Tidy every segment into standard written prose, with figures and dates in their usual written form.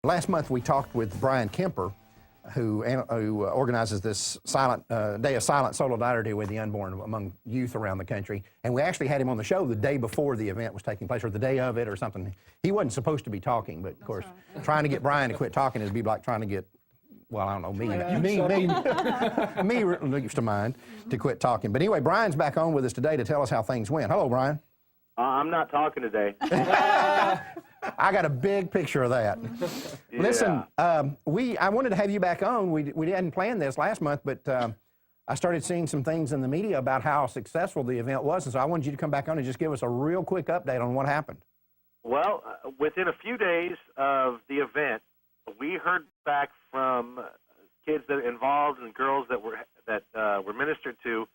Last month we talked with Bryan Kemper, who organizes this day of silent solidarity with the unborn among youth around the country. And we actually had him on the show the day before the event was taking place, or the day of it or something. He wasn't supposed to be talking, but of course, trying to get Bryan to quit talking would be like trying to get, well, I don't know, me used to mind to quit talking. But anyway, Bryan's back on with us today to tell us how things went. Hello, Bryan. I'm not talking today. I got a big picture of that. Yeah. Listen, I wanted to have you back on. We hadn't planned this last month, but I started seeing some things in the media about how successful the event was, and so I wanted you to come back on and just give us a real quick update on what happened. Well, within a few days of the event, we heard back from kids that are involved and girls that were ministered to,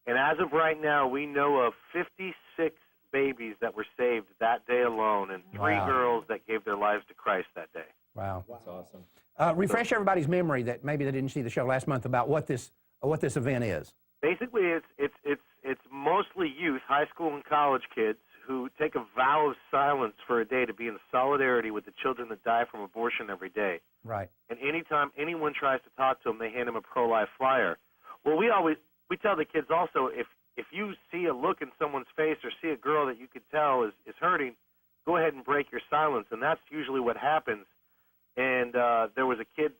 and as of right now, we know of 56 babies that were saved that day alone, and 3 girls that gave their lives to Christ that day. Wow, that's awesome. Refresh everybody's memory that maybe they didn't see the show last month about what this event is. Basically, it's mostly youth, high school and college kids, who take a vow of silence for a day to be in solidarity with the children that die from abortion every day. Right. And anytime anyone tries to talk to them, they hand them a pro-life flyer. Well, we tell the kids also, if you see a look in someone's face or see a girl that you could tell is hurting, go ahead and break your silence, and that's usually what happens. And there was a kid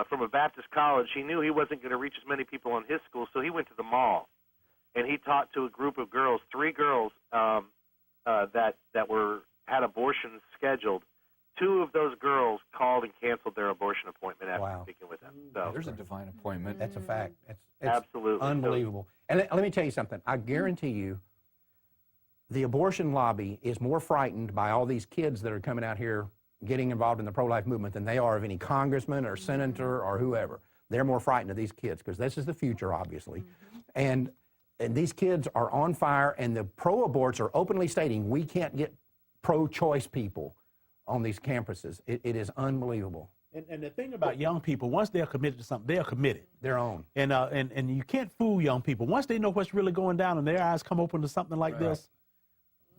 from a Baptist college. He knew he wasn't going to reach as many people on his school, so he went to the mall, and he talked to a group of girls, 3 girls that had abortions scheduled. 2 of those girls called and canceled their abortion appointment after speaking with them. So there's a divine appointment. That's a fact. It's absolutely unbelievable. And let me tell you something. I guarantee you, the abortion lobby is more frightened by all these kids that are coming out here getting involved in the pro-life movement than they are of any congressman or senator or whoever. They're more frightened of these kids because this is the future, obviously. And these kids are on fire, and the pro-aborts are openly stating we can't get pro-choice people on these campuses. It is unbelievable. And the thing about young people, once they're committed to something, they're committed. Their own. And you can't fool young people. Once they know what's really going down and their eyes come open to something like this,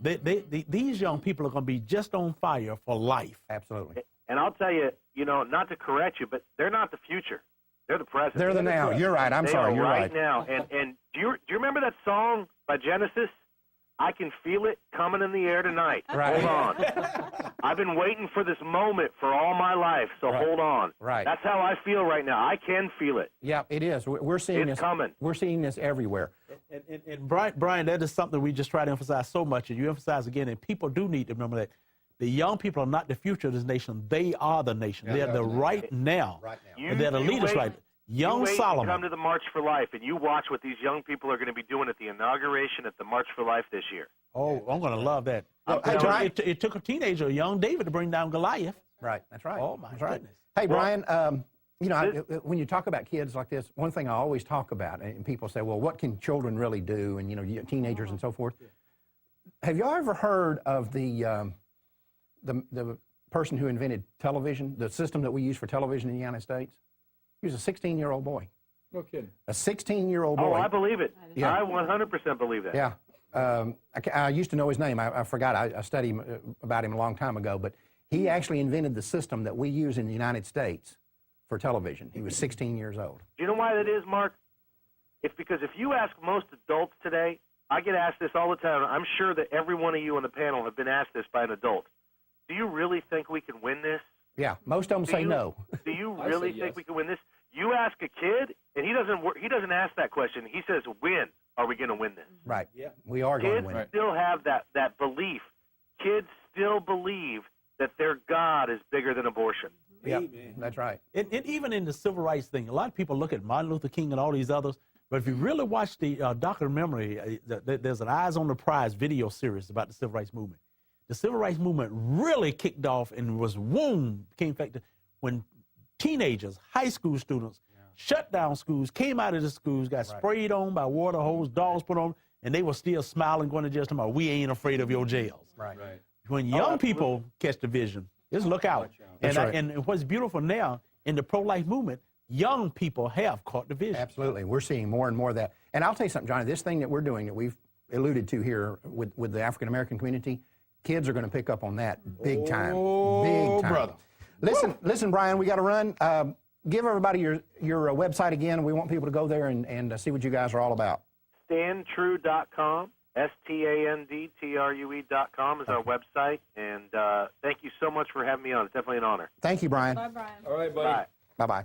these young people are going to be just on fire for life. Absolutely. And I'll tell you, not to correct you, but they're not the future. They're the present. They're the now. You're right. I'm sorry. You're right. Now. And do you remember that song by Genesis? I can feel it coming in the air tonight. Right. Hold on. I've been waiting for this moment for all my life, so hold on. Right. That's how I feel right now. I can feel it. Yeah, it is. We're seeing it's coming. We're seeing this everywhere. And Bryan, that is something we just try to emphasize so much, and you emphasize again, and people do need to remember that the young people are not the future of this nation. They are the nation. They're the right now. And they're the leaders right now. Young Solomon. You come to the March for Life, and you watch what these young people are going to be doing at the inauguration at the March for Life this year. Oh, I'm going to love that. It took a teenager, a young David, to bring down Goliath. Right, that's right. Oh, my goodness. Hey, Bryan, when you talk about kids like this, one thing I always talk about, and people say, well, what can children really do, and, teenagers and so forth. Have y'all ever heard of the person who invented television, the system that we use for television in the United States? He was a 16-year-old boy. No kidding. A 16-year-old boy. Oh, I believe it. Yeah. I 100% believe that. Yeah. I used to know his name. I forgot. I studied about him a long time ago. But he actually invented the system that we use in the United States for television. He was 16 years old. Do you know why that is, Mark? It's because if you ask most adults today, I get asked this all the time. I'm sure that every one of you on the panel have been asked this by an adult. Do you really think we can win this? Yeah, most of them say no. Do you really think we can win this? You ask a kid, and he doesn't ask that question. He says, when are we going to win this? Right. Yeah. We are going to win. Kids still have that belief. Kids still believe that their God is bigger than abortion. Yeah, that's right. And even in the civil rights thing, a lot of people look at Martin Luther King and all these others, but if you really watch the documentary, there's an Eyes on the Prize video series about the civil rights movement. The civil rights movement really kicked off and became effective when teenagers, high school students, shut down schools, came out of the schools, got sprayed on by water hose, dogs put on, and they were still smiling, going to jail, talking about, we ain't afraid of your jails. Right. When young people catch the vision, just look out. And what's beautiful now, in the pro-life movement, young people have caught the vision. Absolutely. We're seeing more and more of that. And I'll tell you something, Johnny, this thing that we're doing that we've alluded to here with the African-American community, kids are going to pick up on that big time. Big time. Brother. Listen, Bryan, we got to run. Give everybody your website again. We want people to go there and see what you guys are all about. StandTrue.com, StandTrue.com is our website. And thank you so much for having me on. It's definitely an honor. Thank you, Bryan. Bye, Bryan. All right, buddy. Bye. Bye-bye.